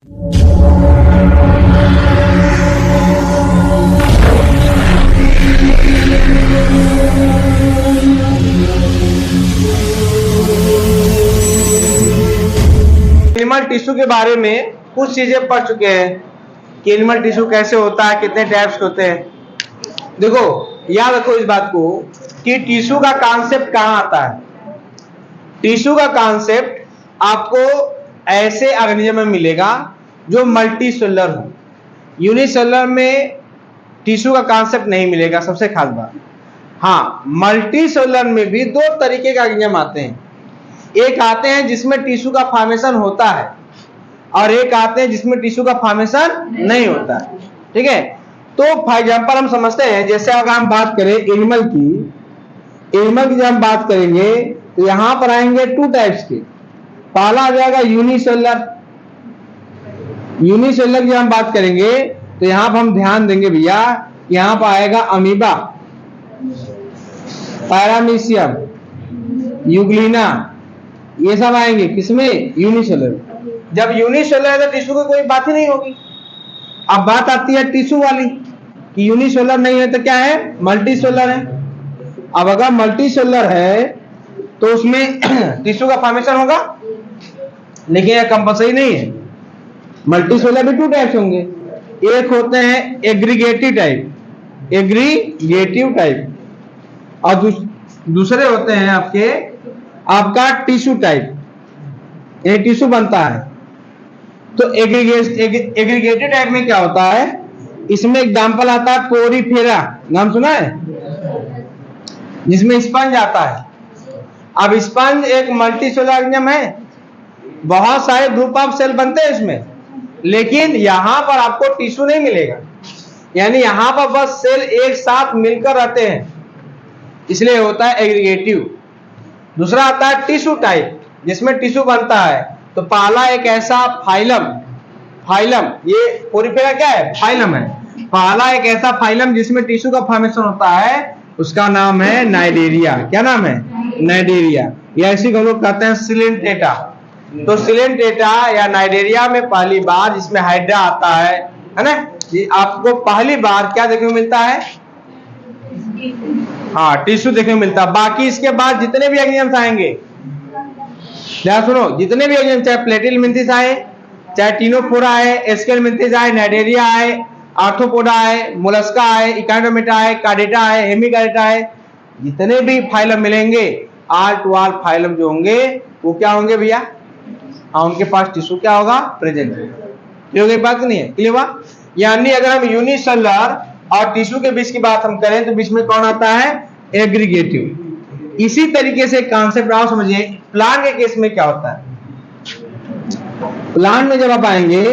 Animal tissue के बारे में कुछ चीजें पढ़ चुके हैं कि एनिमल टिश्यू कैसे होता है, कितने टाइप्स होते हैं। देखो, याद रखो इस बात को कि टिश्यू का कॉन्सेप्ट कहां आता है। टिश्यू का कॉन्सेप्ट आपको ऐसे ऑर्गेनिज्म में मिलेगा जो मल्टी सेलुलर हो। यूनिसेलुलर में टिश्यू का कॉन्सेप्ट नहीं मिलेगा, सबसे खास बात। हाँ, मल्टी सेलुलर में भी दो तरीके के ऑर्गेनिज्म आते हैं। एक आते हैं जिसमें टिश्यू का फॉर्मेशन होता है और एक आते हैं जिसमें टिश्यू का फॉर्मेशन नहीं होता है। ठीक है, तो फॉर एग्जांपल हम समझते हैं, जैसे अगर हम बात करें एनिमल की जब हम बात करेंगे तो यहां पर आएंगे टू टाइप्स के। पहला आ जाएगा यूनिसेलुलर की जब हम बात करेंगे तो यहां पर हम ध्यान देंगे भैया, यहां पर आएगा अमीबा, पैरामीशियम, यूग्लिना, ये सब आएंगे किसमें, यूनिसेलुलर। जब यूनिसेलुलर है तो टिश्यू की कोई बात ही नहीं होगी। अब बात आती है टिश्यू वाली कि यूनिसेलुलर नहीं है तो क्या है, मल्टी सेलुलर है। अब अगर मल्टी सेलुलर है तो उसमें टिश्यू का फॉर्मेशन होगा, लेकिन यह कंपल्सरी नहीं है। मल्टी सेलुलर भी टू टाइप्स होंगे, एक होते हैं एग्रीगेटिव टाइप और दूसरे होते हैं आपका टिश्यू टाइप, ये टिश्यू बनता है। तो एग्रीगेटेड टाइप में क्या होता है, इसमें एग्जांपल आता है पोरीफेरा, नाम सुना है, जिसमें स्पंज आता है। अब स्पंज एक मल्टी सेलुलर ऑर्गेनिज्म है, बहुत सारे ग्रुप ऑफ सेल बनते हैं इसमें, लेकिन यहां पर आपको टिश्यू नहीं मिलेगा, यानी यहां पर बस सेल एक साथ मिलकर रहते हैं, इसलिए होता है एग्रीगेटिव। दूसरा आता है टिश्यू टाइप, जिसमें टिश्यू बनता है। तो पहला एक ऐसा फाइलम, ये पोरीफेरा क्या है, फाइलम है। पहला एक ऐसा फाइलम जिसमें टिश्यू का फॉर्मेशन होता है, उसका नाम है नाइडेरिया। क्या नाम है, नाइडेरिया, या इसी को लोग कहते हैं सिलेंटेटा। तो सिलेंटेटा या नाइडेरिया में पहली बार जिसमें हाइड्रा आता है ना, ये आपको पहली बार क्या देखने को मिलता है, हाँ, टिश्यू देखने को मिलता है। बाकी इसके बाद जितने भी ऑर्गेनिज्म आएंगे, ध्यान सुनो, जितने भी ऑर्गेनिज्म, चाहे प्लेटिलमिंथिस आए, चाहे टिनोफोरा आए, एस्केलमिंथिस आए, नाइडेरिया आए, आर्थ्रोपोडा आए, मोलस्का आए, इकाइनोमेटा आए, कार्डेटा आए, हेमिकार्डेटा आए, जितने भी फाइलम मिलेंगे, ऑल टू ऑल फाइलम जो होंगे वो क्या होंगे भैया, हाँ, उनके पास टिश्यू क्या होगा, प्रेजेंट होगा। क्लियर बात नहीं है, क्लियर हुआ। यानी अगर हम यूनिसेलुलर और टिश्यू के बीच की बात हम करें तो बीच में कौन आता है, एग्रीगेटिव। इसी तरीके से कॉन्सेप्ट आप समझिए प्लांट के केस में क्या होता है। प्लांट में जब आप आएंगे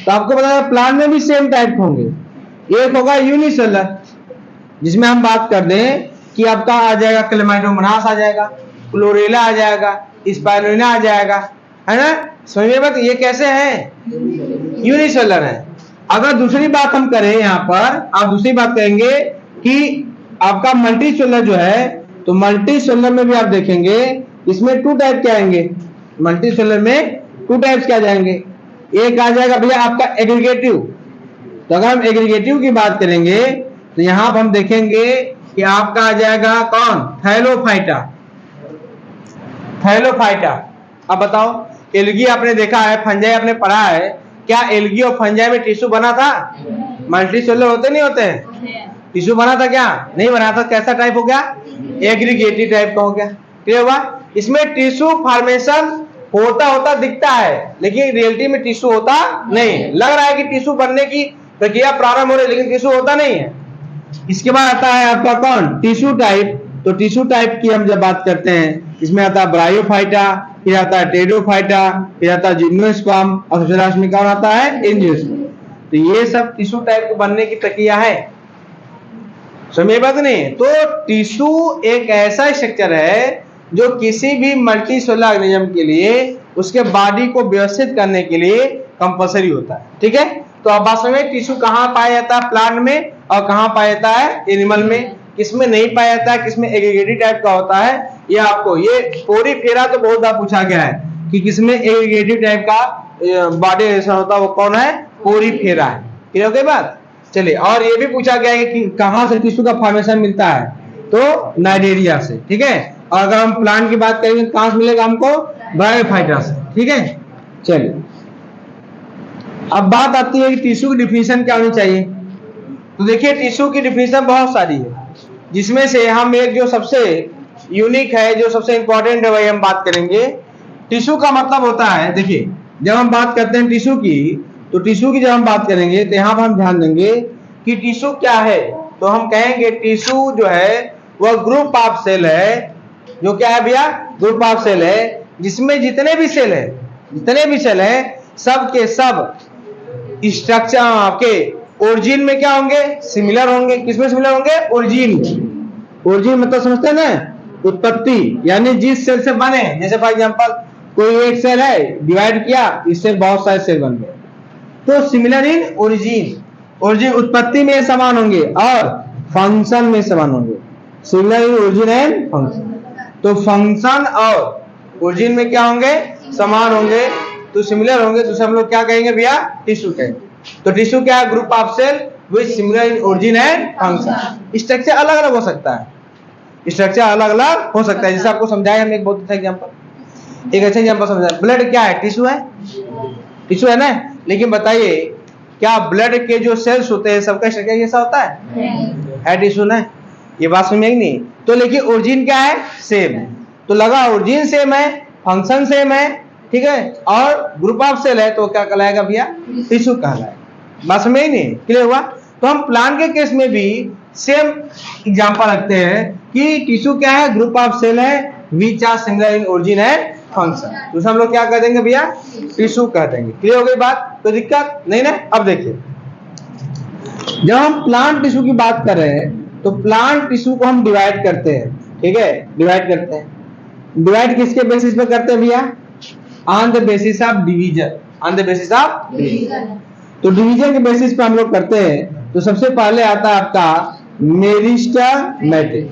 तो आपको पता है प्लांट में भी सेम टाइप होंगे। एक होगा यूनिसेलुलर, जिसमें हम बात कर दें कि आपका आ जाएगा क्लेमाइडोमोनास, आ जाएगा क्लोरेला, आ जाएगा स्पाइरुलिना, आ जाएगा, है ना। समझिए बात, ये कैसे है, यूनिसेलुलर है। अगर दूसरी बात हम करें, यहाँ पर आप दूसरी बात कहेंगे कि आपका मल्टी सेलुलर जो है, तो मल्टी सेलुलर में भी आप देखेंगे इसमें टू टाइप क्या आएंगे, मल्टी सेलुलर में टू टाइप्स क्या जाएंगे। एक आ जाएगा भैया आपका एग्रीगेटिव। तो अगर हम एग्रीगेटिव की बात करेंगे तो यहां पर हम देखेंगे कि आपका आ जाएगा कौन, थैलोफाइटा। अब बताओ, एल्गी आपने देखा है, फंजाई आपने पढ़ा है, क्या एल्गी और फंजाई में टिश्यू बना था, मल्टी सेलुलर होते नहीं होते हैं, टिश्यू बना था क्या, नहीं बना था। कैसा टाइप हो गया, एग्रीगेटिव टाइप का हो गया। क्लियर हुआ। इसमें टिश्यू फॉर्मेशन होता दिखता है, लेकिन रियलिटी में टिश्यू होता नहीं। लग रहा है कि टिश्यू बनने की प्रक्रिया प्रारंभ हो रही है, लेकिन टिश्यू होता नहीं है। इसके बाद आता है आपका कौन, टिश्यू टाइप। तो टिश्यू टाइप की हम जब बात करते हैं, इसमें आता है ब्रायोफाइटा, फिर आता है टेरोफाइटा, फिर आता है जिम्नोस्पर्म, और सबसे लास्ट में कौन आता है, एंजियोस्पर्म। तो ये सब टिश्यू टाइप के बनने की प्रक्रिया है, समझे बात नहीं। तो टिश्यू एक ऐसा स्ट्रक्चर है जो किसी भी मल्टी सेलुलर ऑर्गेनिज्म के लिए उसके बॉडी को व्यवस्थित करने के लिए कंपल्सरी होता है। ठीक है, तो अब बात समझिए टिश्यू कहाँ पाया जाता है, प्लांट में, और कहाँ पाया जाता है, एनिमल में। किसमें नहीं पाया जाता है, किसमें एग्रीगेटिव टाइप का होता है, ये आपको, ये पोरीफेरा तो बहुत बार पूछा गया है कि किसमें एग्रीगेटिव टाइप का बॉडी ऐसा होता है, वो कौन है? पोरीफेरा है। क्लियर हो गई बात? चलिए, और ये भी पूछा गया है कि कहां से टिश्यू का फॉर्मेशन मिलता है, तो नाइडेरिया से। ठीक है, और अगर हम प्लांट की बात करेंगे कहां से मिलेगा हमको? ब्रायोफाइटा से। ठीक है, चलिए अब बात आती है कि टिश्यू की डिफिनेशन क्या होनी चाहिए। तो देखिए, टिश्यू की डिफिनेशन बहुत सारी है, जिसमें से हम एक जो सबसे यूनिक है, जो सबसे इंपॉर्टेंट है, वही हम बात करेंगे। टिश्यू का मतलब होता है, देखिए जब हम बात करते हैं टिश्यू की, तो टिश्यू की जब हम बात करेंगे तो यहाँ पर हम ध्यान देंगे कि टिश्यू क्या है। तो हम कहेंगे टिश्यू जो है वह ग्रुप ऑफ सेल है, जो क्या है भैया? ग्रुप ऑफ सेल है, जिसमें जितने भी सेल है सब के सब स्ट्रक्चर आपके ओरिजिन में क्या होंगे? सिमिलर होंगे। किसमें सिमिलर होंगे? ओरिजिन मतलब समझते हैं ना, उत्पत्ति, यानी जिस सेल से बने। जैसे फॉर एग्जांपल कोई एक सेल है, डिवाइड किया, इससे बहुत सारे सेल बन गए, तो सिमिलर इन ओरिजिन उत्पत्ति में समान होंगे और फंक्शन में समान होंगे। Similar in origin and function, तो फंक्शन और ओरिजिन में क्या होंगे? समान होंगे, तो सिमिलर होंगे, तो हम लोग क्या कहेंगे भैया? टिश्यू कहेंगे। तो टिश्यू क्या है? Group of cell with similar in origin and function. Structure अलग अलग हो सकता है, जैसे आपको समझाया हमने एक बहुत अच्छा एग्जांपल, एक अच्छा एग्जांपल समझाया। ब्लड क्या है? टिश्यू है ना। लेकिन बताइए, क्या ब्लड के जो सेल्स होते हैं सबका स्ट्रक्चर जैसा होता है? टिश्यू ना। ये बात समझ में नहीं? तो लेकिन ओरिजिन क्या है? सेम है। तो लगा ओरिजिन सेम है, फंक्शन सेम है, ठीक है, और ग्रुप ऑफ सेल है, तो क्या कहलाएगा भैया? टिश्यू कहलाएगा। बात समझ नहीं? क्लियर हुआ? तो हम प्लांट के केस में भी सेम एग्जांपल रखते हैं कि टिश्यू क्या है? ग्रुप ऑफ सेल है which are similar in origin and function, तो हम लोग क्या कह देंगे भैया? टिश्यू कह देंगे। क्लियर हो गई बात? कोई दिक्कत नहीं ना? अब देखिए, जब हम प्लांट टिश्यू की बात कर रहे हैं, तो प्लांट टिश्यू को हम डिवाइड करते हैं। ठीक है, डिवाइड किसके बेसिस पे करते हैं भैया? On the basis of division. तो डिवीजन के बेसिस पे हम लोग करते हैं। तो सबसे पहले आता है आपका मेरिस्टेमेटिक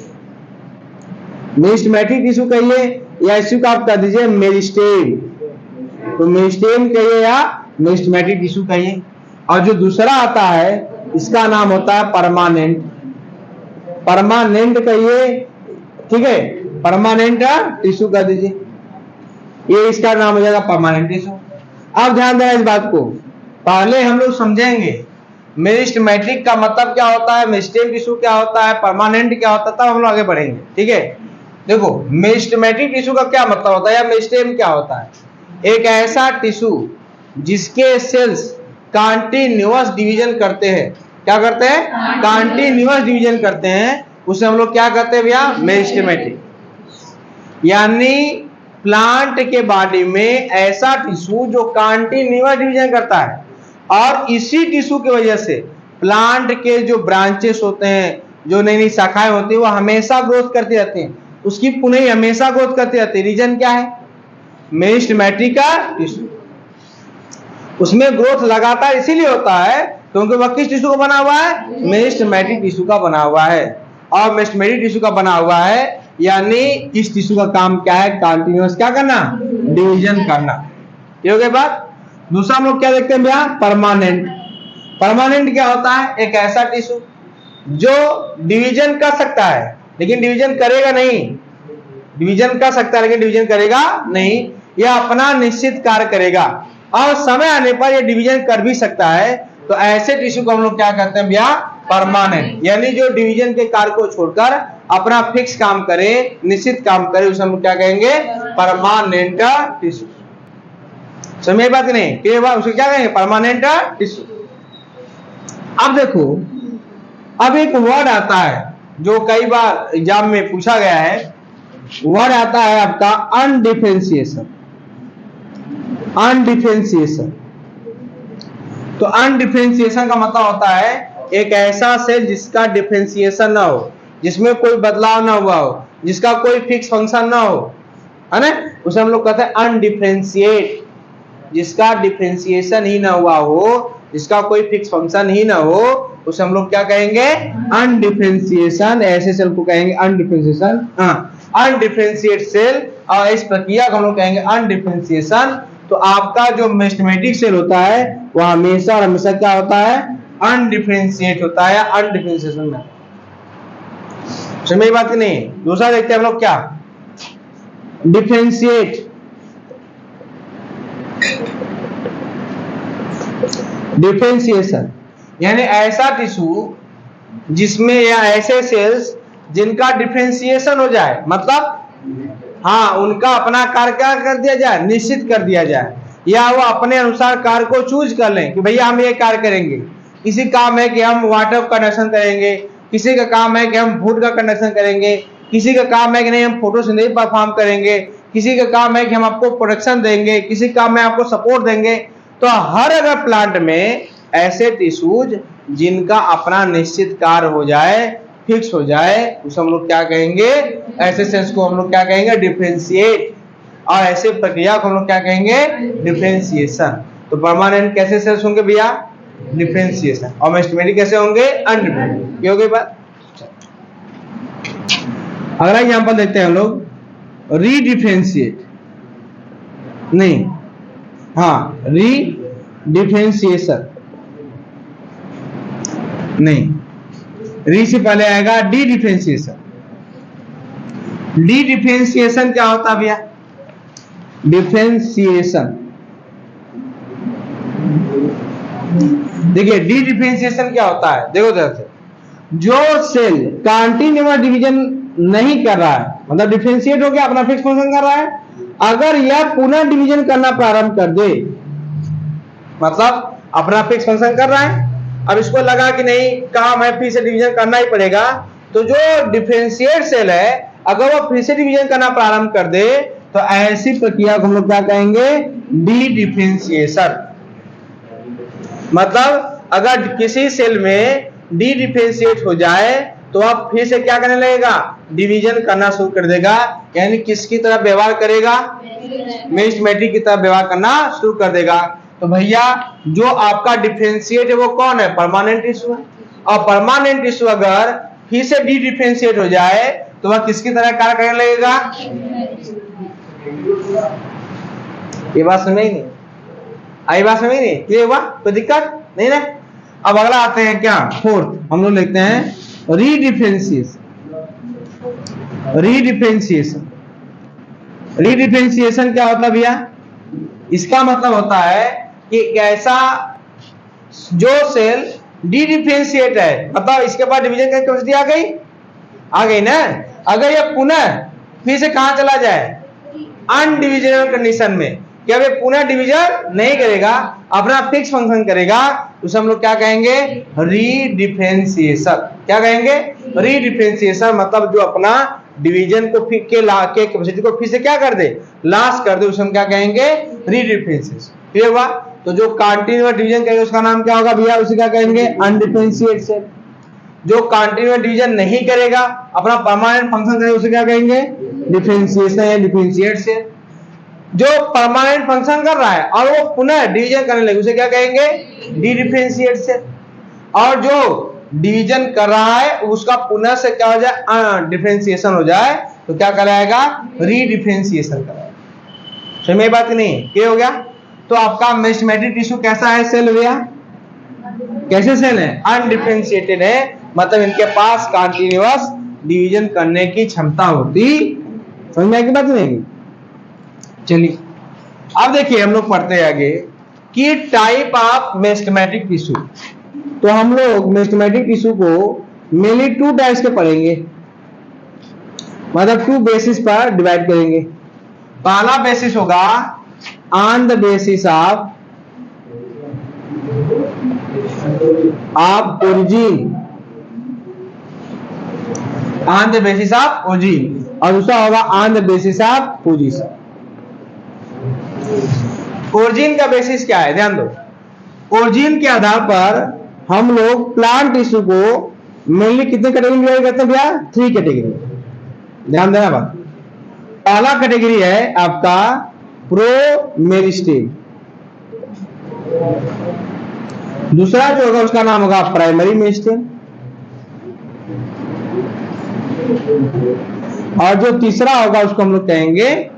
टिश्यू कहिए, या इसी को आप कह दीजिए मेरिस्टेम। तो मेरिस्टेम कहिए या मेरिस्टेमेटिक टिश्यू कहिए। और जो दूसरा आता है, इसका नाम होता है परमानेंट कहिए। ठीक है, परमानेंट टिश्यू कह दीजिए, ये इसका नाम हो जाएगा परमानेंट टिश्यू। अब ध्यान देना इस बात को, पहले हम लोग समझेंगे मेरिस्टेमेटिक का मतलब क्या होता है, मेरिस्टेम टिश्यू क्या होता है, परमानेंट क्या होता है, तब हम लोग आगे बढ़ेंगे। ठीक है, देखो मेरिस्टेमेटिक टिश्यू का क्या मतलब होता है या मेरिस्टेम क्या होता है? एक ऐसा टिश्यू जिसके सेल्स कॉन्टिन्यूअस डिवीजन करते हैं। क्या करते हैं? कॉन्टिन्यूअस डिवीजन करते हैं, उसे हम लोग क्या कहते हैं भैया? मेरिस्टेमेटिक। यानी प्लांट के बॉडी में ऐसा टिश्यू जो कॉन्टिन्यूअस डिवीजन करता है, और इसी टिश्यू की वजह से प्लांट के जो ब्रांचेस होते हैं, जो नई नई शाखाएं होती है, वो हमेशा ग्रोथ करती रहती हैं, उसकी पुनः हमेशा ग्रोथ करती रहती है। रीजन क्या है? मेरिस्टेमेटिक का टिश्यू, उसमें ग्रोथ लगातार इसीलिए होता है क्योंकि वह किस टिश्यू का बना हुआ है? मेरिस्टेमेटिक टिश्यू का बना हुआ है। और मेरिस्टेमेटिक टिश्यू का बना हुआ है, यानी इस टिश्यू का काम क्या है? कंटीन्यूअस क्या करना? डिवीजन करना। ये हो गई बात। दूसरा हम लोग क्या देखते हैं भैया? परमानेंट क्या होता है? एक ऐसा टिश्यू जो डिवीजन कर सकता है लेकिन डिवीजन करेगा नहीं, डिवीजन कर सकता है लेकिन डिवीजन करेगा नहीं, यह अपना निश्चित कार्य करेगा और समय आने पर यह डिवीजन कर भी सकता है। तो ऐसे टिश्यू को हम लोग क्या कहते हैं भैया? परमानेंट, यानी जो डिवीजन के कार्य को छोड़कर अपना फिक्स काम करे, निश्चित काम करे, उसे हम क्या कहेंगे? Permanent tissue. समझ बात नहीं? क्लियर बात? उसे क्या कहेंगे? Permanent tissue. अब देखो, अब एक वर्ड आता है जो कई बार एग्जाम में पूछा गया है, वर्ड आता है आपका अनडिफरेंशिएशन। तो अनडिफरेंशिएशन का मतलब होता है एक ऐसा सेल जिसका डिफरेंशिएशन ना हो, जिसमें कोई बदलाव ना हुआ हो, जिसका कोई फिक्स फंक्शन ना हो, है ना, उसे हम लोग कहते हैं अनडिफरेंशिएट। जिसका डिफरेंशिएशन ही ना हुआ हो, जिसका कोई फिक्स फंक्शन ही ना हो, उसे हम लोग क्या कहेंगे? अनडिफरेंशिएशन। ऐसे सेल को कहेंगे अनडिफरेंशिएशन। अनडिफरेंशिएट सेल और इस प्रक्रिया को हम लोग कहेंगे अनडिफरेंशिएशन। तो आपका जो मेस्टेमेटिक सेल होता है वह हमेशा और हमेशा क्या होता है, अनडिफरेंशिएट होता है, अनडिफरेंशिएशन में। समझ बात की नहीं। दूसरा देखते हैं हम लोग क्या, डिफरेंशिएट। डिफरेंशिएशन यानी ऐसा टिश्यू जिसमें या ऐसे सेल्स जिनका डिफरेंशिएशन हो जाए, मतलब हाँ उनका अपना कार्य क्या कर दिया जाए, निश्चित कर दिया जाए, या वो अपने अनुसार कार्य को चूज कर लें कि भैया हम ये कार्य करेंगे। किसी काम है कि हम वाटर का कंडक्शन करेंगे, किसी का काम है कि हम फूड का कंडक्शन करेंगे, किसी का काम है कि नहीं हम फोटोसिंथेसिस परफॉर्म करेंगे, किसी का काम है कि हम आपको प्रोडक्शन देंगे, किसी काम में आपको सपोर्ट देंगे। तो हर अगर प्लांट में ऐसे टिश्यूज जिनका अपना निश्चित कार्य हो जाए, फिक्स हो जाए, उसे हम लोग क्या कहेंगे, ऐसे सेल्स को हम लोग क्या कहेंगे, डिफरेंशिएट। और ऐसे प्रक्रिया को हम लोग क्या कहेंगे, डिफरेंशिएशन। तो परमानेंट कैसे सेल्स होंगे भैया, डिफरेंशिएशन। और मेस्टेमेटिक कैसे होंगे, अनडिफरेंशिएट। ये हो गई बात। अगला एग्जांपल देखते हैं हम लोग, रीडिफरेंशिएट नहीं, हाँ रीडिफरेंशिएशन नहीं, री से पहले आएगा डी डिफरेंशिएशन। डी डिफरेंशिएशन क्या होता है भैया, डिफरेंशिएशन देखिए, डी डिफरेंशिएशन क्या होता है, देखो जैसे जो सेल कंटीन्यूअस डिवीजन नहीं कर रहा है, मतलब डिफरेंशिएट हो गया, अपना फिक्स फंक्शन कर रहा है, अगर यह पुनः डिवीजन करना प्रारंभ कर दे, मतलब अपना फिक्स फंक्शन कर रहा है, अब इसको लगा कि नहीं काम है फिर से डिवीजन करना ही पड़ेगा, तो जो डिफरेंशिएट सेल है अगर वो फिर से डिवीजन करना प्रारंभ कर दे तो ऐसी प्रक्रिया को हम लोग क्या कहेंगे, डी डिफरेंशिएशन। मतलब अगर किसी सेल में डी डिफरेंशिएट हो जाए तो आप फिर से क्या करने लगेगा, डिवीजन करना शुरू कर देगा, यानी किसकी तरह व्यवहार करेगा, मेस्टेमेटिक की तरह व्यवहार करना शुरू कर देगा। तो भैया जो आपका डिफरेंशिएट है वो कौन है, परमानेंट टिश्यू है। और परमानेंट टिश्यू अगर फिर से डी डिफरेंशिएट हो जाए तो वह किसकी तरह कार्य करने लगेगा। ये बात समझ नहीं आई, बात समझ नहीं, क्लियर हुआ, कोई दिक्कत नहीं ना। अब अगला आते हैं क्या, फोर्थ हम लोग लिखते हैं रीडिफरेंशिएशन। रीडिफरेंशिएशन, रीडिफरेंशिएशन क्या होता है भैया, इसका मतलब होता है कि ऐसा जो सेल डी डिफरेंशिएट है, मतलब इसके बाद डिवीजन की कैपेसिटी आ गई ना, अगर ये पुनः फिर से कहां चला जाए, अनडिविजनल कंडीशन में, कि अब ये पुनः डिवीजन नहीं करेगा, अपना फिक्स फंक्शन करेगा, उसे हम लोग क्या कहेंगे, रीडिफरेंशिएशन। क्या कहेंगे, रीडिफरेंशिएशन। मतलब जो अपना डिवीजन को फिर के ला के कैपेसिटी को फिर से क्या कर दे, लॉस कर दे, उसे हम क्या कहेंगे, रीडिफरेंशिएशन। क्लियर हुआ। तो जो कंटीन्यूअस डिवीजन करेगा उसका नाम क्या होगा भैया, उसे क्या कहेंगे, अनडिफरेंशिएट सेल। जो कंटीन्यूअस डिवीजन नहीं करेगा, अपना परमानेंट फंक्शन करेगा, उसे क्या कहेंगे, डिफरेंशिएशन या डिफरेंशिएट सेल। जो परमानेंट फंक्शन कर रहा है और वो पुनः डिवीजन करने लगे उसे क्या कहेंगे, डी डिफरेंशिएट सेल। और जो डिवीजन कर रहा है उसका पुनः से क्या हो जाए, डिफरेंशिएशन हो जाए, तो क्या कराएगा, रीडिफरेंशिएशन कराएगा। समझ में बात नहीं, क्या हो गया। तो आपका मेस्टेमेटिक टिश्यू कैसा है सेल भैया, कैसे सेल है, अनडिफरेंशिएटेड है, मतलब इनके पास कंटीन्यूअस डिवीजन करने की क्षमता होती। समझ में आएगी बात नहीं। चलिए अब देखिए हम लोग पढ़ते हैं आगे कि टाइप ऑफ मेस्टेमेटिक टिश्यू। तो हम लोग मेस्टेमेटिक टिश्यू को मेनली 2 टाइप्स के पढ़ेंगे, मतलब 2 बेसिस पर डिवाइड करेंगे। पहला बेसिस होगा on the basis of origin, on the basis of origin, और दूसरा होगा on the basis of position. Origin का बेसिस क्या है, ध्यान दो। ओरिजिन के आधार पर हम लोग प्लांट टिश्यू को मेनली कितने कैटेगरी में डिवाइड करते हैं भैया, 3 कैटेगरी। ध्यान देना बात। पहला कैटेगरी है आपका प्रो मेरिस्टेम, दूसरा जो होगा उसका नाम होगा प्राइमरी मेरिस्टेम, और जो तीसरा होगा उसको हम लोग कहेंगे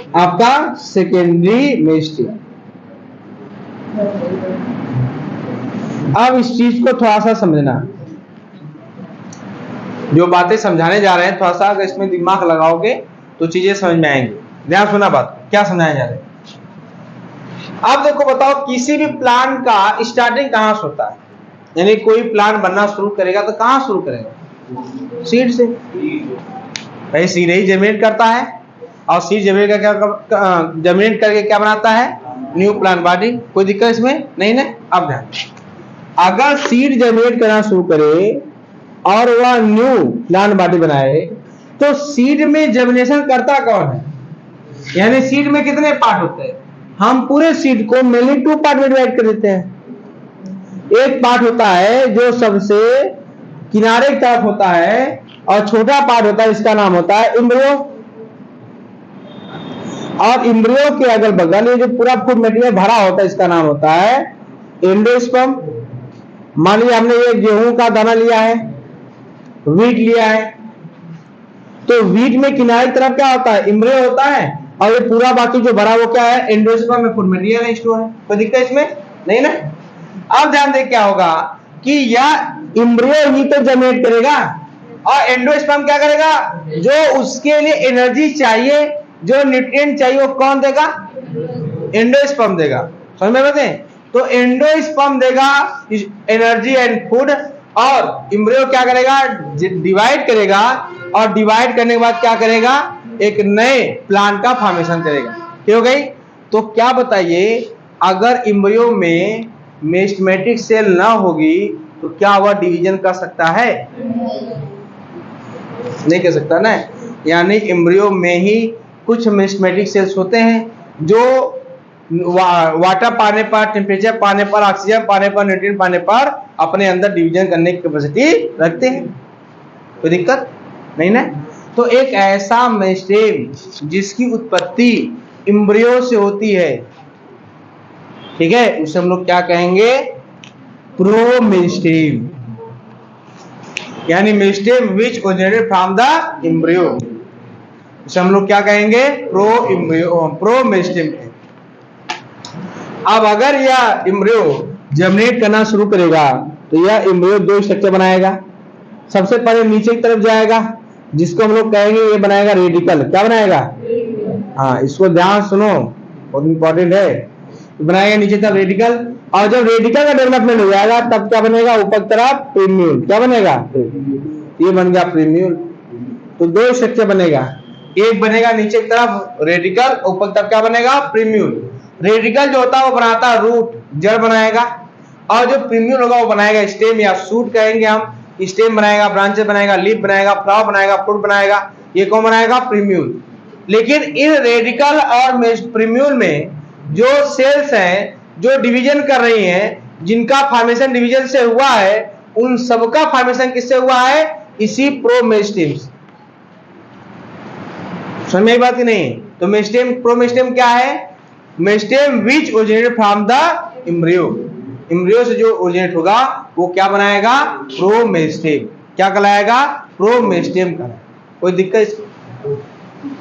आपका सेकेंडरी मेरिस्टेम। अब इस चीज को थोड़ा सा समझना, जो बातें समझाने जा रहे हैं थोड़ा सा अगर इसमें दिमाग लगाओगे तो चीजें समझ में आएंगी। ध्यान सुना बात, क्या समझाने जा रहे हैं। आप देखो बताओ, किसी भी प्लान का स्टार्टिंग कहां से होता है? यानी कोई प्लान बनना शुरू करेगा तो कहां शुरू करेगा? सीड से। भाई सीड ही जनरेट करता है, और सीड जनरेट करके जनरेट करके क्या बनाता है? New plant body. कोई दिक्कत इसमें नहीं ना? अब ध्यान, अगर सीड जनरेट करना शुरू करे और वह न्यू प्लांट बॉडी बनाए तो सीड में जर्मिनेशन करता कौन है? यानी सीड में कितने पार्ट होते हैं? हम पूरे सीड को मेनली 2 पार्ट में डिवाइड कर देते हैं। एक पार्ट होता है जो सबसे किनारे की तरफ होता है, और छोटा पार्ट होता है इसका नाम होता है एम्ब्रियो। और एम्ब्रियो के अगल बगल ये जो पूरा फूड मटेरियल भरा होता है इसका नाम होता है एंडोस्पर्म। मान लीजिए हमने ये गेहूं का दाना लिया है, वीट लिया है, तो वीट में किनारे की तरफ क्या होता है? एम्ब्रियो होता है, और ये पूरा बाकी जो भरा वो क्या है? एंडोस्पर्म में फूड मटेरियल है, स्टोर है। कोई दिक्कत इसमें नहीं ना? अब ध्यान दे क्या होगा कि यह एम्ब्रियो ही तो जनरेट करेगा, और एंडोस्पर्म क्या करेगा? जो उसके लिए एनर्जी चाहिए, जो न्यूट्रिएंट चाहिए, वो कौन देगा? एंडोस्पर्म देगा। समझ में आते हैं? तो एंडोस्पर्म देगा एनर्जी एंड फूड, और एम्ब्रियो क्या करेगा? डिवाइड करेगा, और डिवाइड करने के बाद क्या करेगा? एक नए प्लांट का फॉर्मेशन करेगा। ठीक हो गई? तो क्या बताइए, अगर एम्ब्रियो में मेरिस्टेमेटिक सेल ना होगी तो क्या वह डिवीजन कर सकता है? नहीं कर सकता ना। यानी एम्ब्रियो में ही कुछ मेरिस्टेमेटिक सेल्स होते हैं जो वाटर पाने पर, टेम्परेचर पाने पर, ऑक्सीजन पाने पर, न्यूट्रिएंट पाने पर अपने अंदर डिवीजन करने की कैपेसिटी रखते हैं। कोई दिक्कत नहीं ना? तो एक ऐसा मेरिस्टेम जिसकी उत्पत्ति एम्ब्रियो से होती है, ठीक है, उसे हम लोग क्या कहेंगे? प्रोमेरिस्टेम। यानी meristem which originated from the embryo, उसे हम लोग क्या कहेंगे? प्रोमेरिस्टेम। अब अगर यह एम्ब्रियो जर्मिनेट करना शुरू करेगा तो यह एम्ब्रियो 2 स्ट्रक्चर बनाएगा। सबसे पहले नीचे की तरफ जाएगा, जिसको हम लोग कहेंगे ये बनाएगा रेडिकल। क्या बनाएगा? हाँ, इसको ध्यान सुनो, बहुत इंपॉर्टेंट है। बनाएगा नीचे तरफ रेडिकल, और जब रेडिकल का डेवलपमेंट हो जाएगा तब क्या बनेगा? ऊपर तरफ प्रीम्यूल। क्या बनेगा? ये बन गया प्रीम्यूल। तो 2 स्ट्रक्चर बनेगा, एक बनेगा नीचे की तरफ रेडिकल, ऊपर तरफ क्या बनेगा? प्रीम्यूल। रेडिकल जो होता है वो बनाता है रूट, जड़ बनाएगा, और जो प्रीम्यूल होगा वो बनाएगा स्टेम या शूट कहेंगे हम। स्टेम बनाएगा, ब्रांचेस बनाएगा, लीफ बनाएगा, फ्लावर बनाएगा, फ्रूट बनाएगा। ये कौन बनाएगा? प्रीम्यूल। लेकिन इन रेडिकल और प्रीम्यूल में जो सेल्स हैं जो डिवीजन कर रही हैं, जिनका फॉर्मेशन डिवीजन से हुआ है, उन सबका फॉर्मेशन किससे हुआ है? इसी प्रोमेरिस्टेम। समझ में आई बात की नहीं? तो मेरिस्टेम, प्रोमेरिस्टेम क्या है? Meristem which originated from the embryo. Embryo से जो ओरिजिनेट होगा वो क्या बनाएगा? प्रोमेरिस्टेम। क्या कहलाएगा? प्रोमेरिस्टेम कहलाएगा। कोई दिक्कत?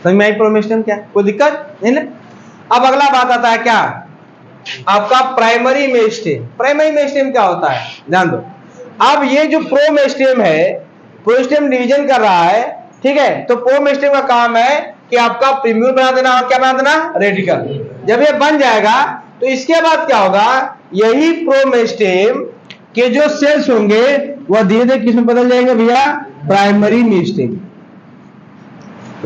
समझ में आई प्रोमेरिस्टेम क्या? कोई दिक्कत नहीं ना? अब अगला बात आता है क्या? आपका प्राइमरी मेरिस्टेम। प्राइमरी मेरिस्टेम क्या होता है? ध्यान दो। अब ये जो प्रोमेरिस्टेम है, प्रोमेरिस्टेम डिवीजन कर रहा है, ठीक है, तो प्रोमेरिस्टेम का काम है कि आपका प्रीम्यूल बना देना और क्या बना देना? रेडिकल। जब ये बन जाएगा तो इसके बाद क्या होगा? यही प्रोमेरिस्टेम के जो सेल्स होंगे वह धीरे धीरे किसमें बदल जाएंगे भैया? Primary meristem.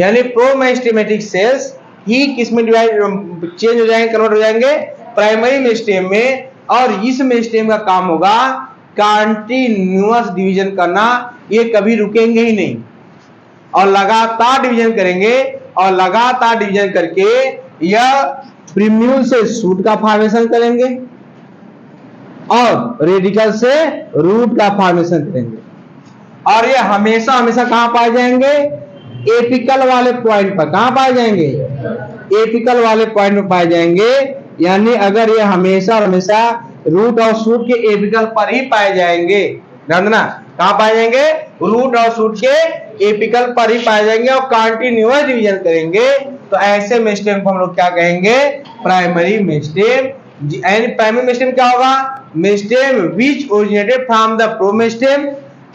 यानी प्रोमेरिस्टेमेटिक सेल्स ही किसमें डिवाइड चेंज हो जाएंगे, कन्वर्ट हो जाएंगे? प्राइमरी मेरिस्टेम में। और इस मेरिस्टेम का काम होगा कंटीन्यूअस डिवीजन करना, ये कभी रुकेंगे ही नहीं, और लगातार डिवीजन करेंगे, और लगातार डिवीजन करके यह प्रीम्यूल से शूट का फॉर्मेशन करेंगे और रेडिकल से रूट का फॉर्मेशन करेंगे। और ये हमेशा हमेशा कहां पाए जाएंगे? एपिकल वाले पॉइंट पर। कहां पाए जाएंगे? एपिकल वाले पॉइंट में पाए जाएंगे। यानी अगर ये हमेशा हमेशा रूट और शूट के एपिकल पर ही पाए जाएंगे, ध्यान देना, कहां पाए जाएंगे? रूट और शूट के एपिकल पर ही पाए जाएंगे, और कंटीन्यूअस डिवीजन करेंगे तो ऐसे मेरिस्टेम को हम लोग क्या कहेंगे? Primary meristem. And primary meristem क्या होगा? Meristem which originated from the promeristem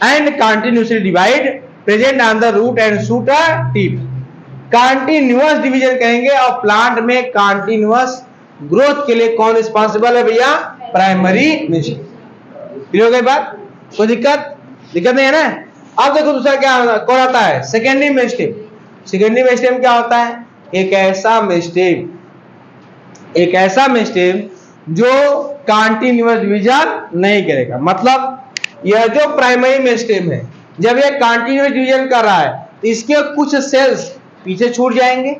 and continuously divide present on the root and shoot tip. Continuous division कहेंगे, और प्लांट में कंटिन्यूअस ग्रोथ के लिए कौन रिस्पॉन्सिबल है भैया? Primary meristem. क्लियर हो गई बात? कोई दिक्कत नहीं है ना? अब देखो दूसरा क्या कौन आता है? Secondary meristem. सेकेंडरी मेरिस्टेम क्या होता है? एक ऐसा मेरिस्टेम जो कंटिन्यूअस डिवीजन नहीं करेगा। मतलब यह जो प्राइमरी मेरिस्टेम है, जब ये कंटिन्यूअस डिवीजन कर रहा है तो इसके कुछ सेल्स पीछे छूट जाएंगे।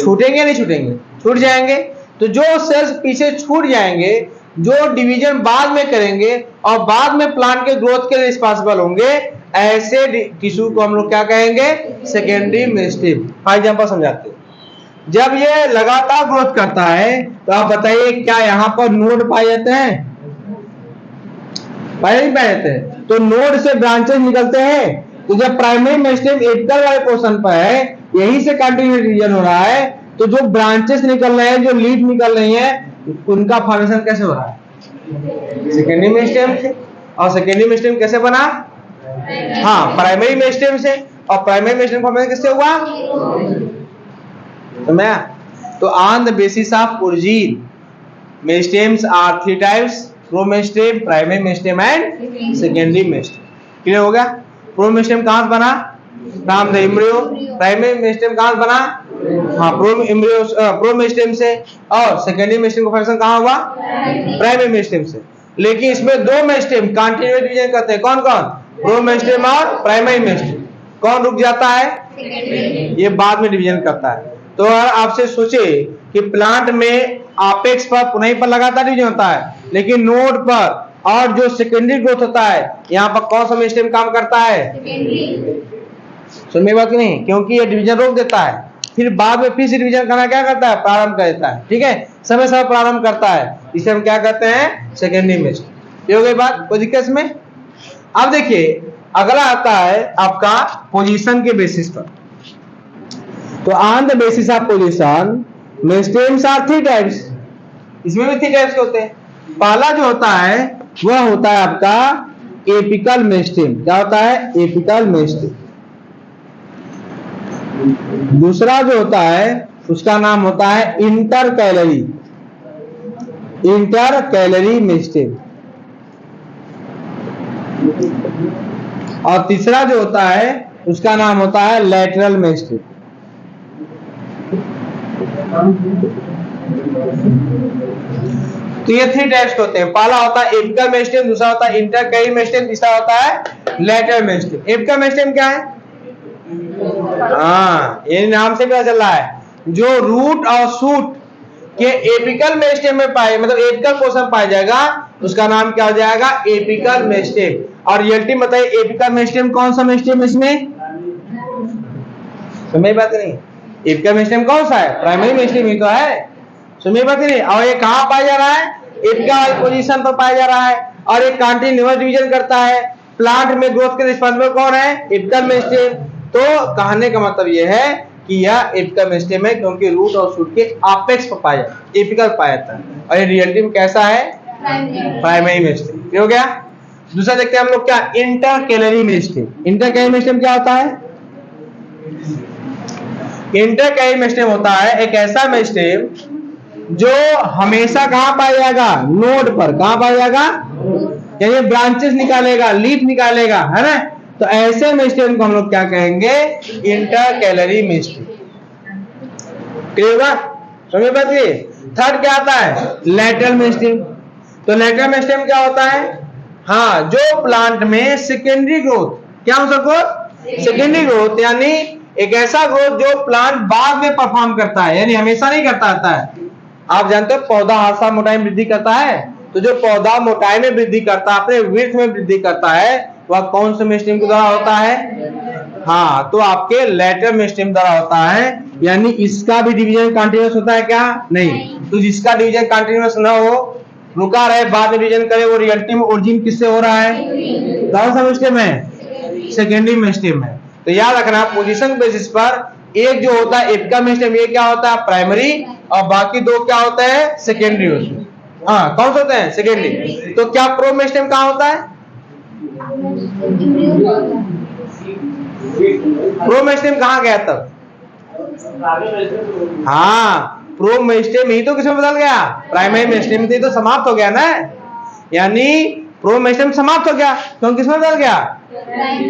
छूटेंगे नहीं छूटेंगे? छूट जाएंगे। तो जो सेल्स पीछे छूट जाएंगे, जो डिवीजन बाद में करेंगे और बाद में प्लांट के ग्रोथ के लिए रिस्पॉन्सिबल होंगे, ऐसे टिश्यू को हम लोग क्या कहेंगे? Secondary meristem. फॉर एग्जांपल समझाते हैं। जब ये लगातार ग्रोथ करता है तो आप बताइए क्या यहाँ पर नोड पाए जाते हैं? पाए नहीं पाए जाते हैं? तो नोड से ब्रांचेस निकलते हैं। तो जब प्राइमरी मेरिस्टेम एपिकल वाले पोर्शन पर है, यहीं से कंटिन्यूअस डिवीजन हो रहा है, तो जो ब्रांचेस निकल रहे हैं, जो लीफ निकल रही हैं, उनका फॉर्मेशन कैसे हो रहा है? सेकेंडरी मेरिस्टेम से। और सेकेंडरी मेरिस्टेम कैसे बना? हाँ, प्राइमरी मेरिस्टेम से। और प्राइमरी मेरिस्टेम फॉर्मेशन किससे हुआ? तो on the basis of origin meristems are 3 types: promeristem, primary meristem and secondary meristem. Clear हो गया? प्रोमेरिस्टेम कहां से बना? From the embryo. Primary meristem कहां से बना? हाँ, प्रोमेरिस्टेम से। और सेकेंडरी मेरिस्टेम का फंक्शन कहां हुआ? प्राइमरी मेरिस्टेम से। लेकिन इसमें दो मेरिस्टेम कंटिन्यूअस डिवीजन करते हैं। कौन कौन? प्रोमेरिस्टेम और प्राइमरी मेरिस्टेम। कौन रुक जाता है? ये बाद में डिवीजन करता है। तो अगर आपसे सोचे कि प्लांट में आपेक्स पर, पुनः पर लगातार डिवीजन होता है, लेकिन नोड पर और जो सेकेंडरी ग्रोथ होता है, यहाँ पर कौन सा मेरिस्टेम काम करता है? सुनने बात नहीं, क्योंकि ये डिवीजन रोक देता है, फिर बाद में फिर से डिवीजन करना क्या करता है? प्रारंभ कर देता है। ठीक है, समय समय प्रारंभ करता है, इसे हम क्या कहते हैं? Secondary meristem. ये हो गई बात, कोई दिक्कत इसमें? अब देखिए अगला आता है आपका पोजीशन के बेसिस पर। तो on the basis of position meristems are 3 types. इसमें भी 3 टाइप्स के होते हैं। पहला जो होता है वह होता है आपका एपिकल मेरिस्टेम। क्या होता है? Apical meristem. दूसरा जो होता है उसका नाम होता है इंटरकैलरी मेरिस्टेम। और तीसरा जो होता है उसका नाम होता है लैटरल मेरिस्टेम। तो ये 3 टाइप्स होते हैं। पहला होता है एपिकल मेरिस्टेम, दूसरा होता है इंटरकैलरी मेरिस्टेम, तीसरा होता है लैटरल मेरिस्टेम। एपिकल मेरिस्टेम क्या है? हाँ, ये नाम से पता चल रहा है, जो रूट और शूट के एपिकल मेरिस्टेम में पाए, मतलब एपिकल पोर्शन पाया जाएगा, उसका नाम क्या हो जाएगा? Apical meristem. और रियलिटी बताइए एपिकल मेरिस्टेम कौन सा मेरिस्टेम है इसमें? समझ बात नहीं? एपिकल मेरिस्टेम कौन सा है? प्राइमरी मेरिस्टेम ही तो है। समझ बात नहीं? और ये कहां पाया जा रहा है? एपिकल पोजीशन पर पाया जा रहा है, और ये कंटिन्यूअस डिवीजन करता है। प्लांट में ग्रोथ के रिस्पॉन्सिबल कौन है? Apical meristem. तो कहने का मतलब यह है कि यह एपिकल मेरिस्टेम है, क्योंकि रूट और शूट के एपेक्स पर पाया जाता है, एपिकल पाया जाता है। और ये रियलिटी में कैसा है? Primary meristem. हो गया? दूसरा देखते हैं हम लोग क्या? Intercalary meristem. इंटरकैलरी मेरिस्टेम क्या होता है? इंटरकैलरी मेरिस्टेम होता है एक ऐसा मेरिस्टेम जो हमेशा कहां पाया जाएगा? नोड पर। कहां पाया जाएगा? यानी ब्रांचेस निकालेगा, लीफ निकालेगा, है ना? तो ऐसे मेरिस्टेम को हम लोग क्या कहेंगे? Intercalary meristem. क्लियर हुआ? समझ पाइए? थर्ड क्या आता है? Lateral meristem. तो लैटरल मेरिस्टेम क्या होता है? हाँ, जो प्लांट में सेकेंडरी ग्रोथ, क्या हो सको? सेकेंडरी ग्रोथ, यानी एक ऐसा ग्रोथ जो प्लांट बाद में परफॉर्म करता है, यानी हमेशा नहीं करता आता है। आप जानते हो पौधा हर साल मोटाई में वृद्धि करता है, तो जो पौधा मोटाई में वृद्धि करता है, अपने विड्थ में वृद्धि करता है, वह कौन से मेरिस्टेम के द्वारा होता है? हाँ, तो आपके लैटरल मेरिस्टेम द्वारा होता है। यानी इसका भी डिवीजन कंटिन्यूअस होता है क्या? नहीं। तो जिसका डिवीजन कंटिन्यूअस ना हो, रुका रहे, बाद में डिवीजन करे, वो रियलिटी में ओरिजिन किससे हो रहा है? कौन सा मेरिस्टेम है? सेकेंडरी मेरिस्टेम है। तो याद रखना पोजीशन बेसिस पर एक जो होता है एपिकल मेरिस्टेम, ये क्या होता है प्राइमरी, और बाकी दो क्या होता है सेकेंडरी उसमें। हाँ कौन से होते हैं सेकेंडरी। तो क्या प्रो मेरिस्टेम कहाँ होता है, प्रो मेरिस्टेम कहाँ गया तब, हाँ प्रो मेरिस्टेम ही तो किसमें बदल गया, प्राइमरी मेरिस्टेम में, तो समाप्त हो गया ना, यानी प्रो मेरिस्टेम समाप्त हो गया, तो किसमें बदल गया,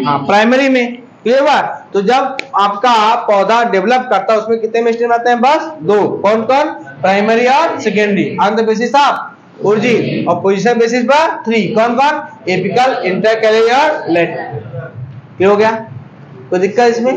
हाँ प्राइमरी में। क्लियर हुआ। तो जब आपका पौधा डेवलप करता है उसमें कितने मेरिस्टेम आते हैं, बस दो, कौन कौन, प्राइमरी और secondary, on the basis of origin, और पोजीशन बेसिस पर 3, कौन कौन, एपिकल, इंटरकैरियर, लेटरल। क्या हो गया, कोई दिक्कत इसमें।